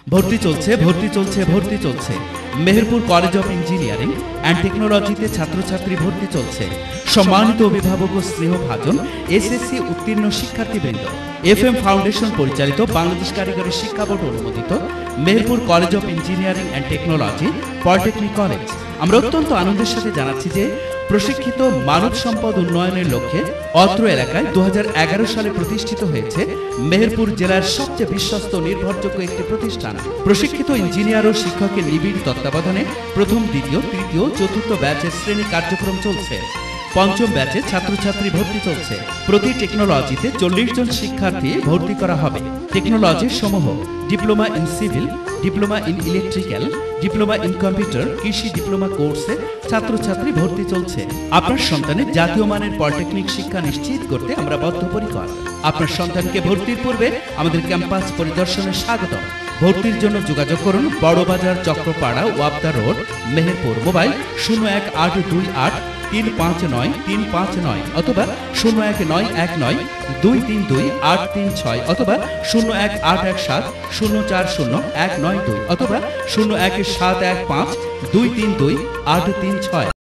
ভর্তি চলছে ভর্তি চলছে ভর্তি চলছে Meherpur college of engineering and টেকনোলজিতে ছাত্রছাত্রী ভর্তি চলছে। সম্মানিত অভিভাবক ও স্নেহভাজন এসএসসি উত্তীর্ণ শিক্ষার্থীবৃন্দ, FM ফাউন্ডেশন পরিচালিত বাংলাদেশ কারিগরি শিক্ষা বোর্ড অনুমোদিত Meherpur college of engineering and technology polytechnic college আমরা অত্যন্ত আনন্দের সাথে জানাচ্ছি যে প্রশিক্ষিত মানব সম্পদ উন্নয়নের লক্ষ্যে অত্র এলাকায় 2011 সালে প্রতিষ্ঠিত হয়েছে মেহেরপুর জেলার সবচেয়ে বিশ্বস্ত নির্ভরযোগ্য একটি প্রতিষ্ঠান। প্রশিক্ষিত ইঞ্জিনিয়ার ও শিক্ষকের নিবিড় তত্ত্বাবধানে প্রথম, দ্বিতীয়, তৃতীয়, চতুর্থ ব্যাচের শ্রেণী কার্যক্রম চলছে। পঞ্চম ব্যাচে ছাত্রছাত্রী ভর্তি চলছে। প্রতি টেকনোলজিতে 40 জন শিক্ষার্থী ভর্তি করা হবে। টেকনোলজির সমূহ diploma in civil, diploma in electrical, diploma in computer, কৃষি ডিপ্লোমা কোর্সে ছাত্রছাত্রী ভর্তি চলছে। আপনার সন্তানের জাতীয় মানের পলিটেকনিক শিক্ষা নিশ্চিত করতে আমরা বদ্ধপরিকর। আপনার সন্তানকে ভর্তির পূর্বে আমাদের ক্যাম্পাস পরিদর্শনে স্বাগত। ভর্তির জন্য যোগাযোগ করুন বড়বাজার, চক্রপাড়া, ওয়াবদা রোড, মেহেরপুর। মোবাইল 01828 359 359 অথবা 01919 232 836 অথবা 01817 040 192 অথবা 01715 232 836।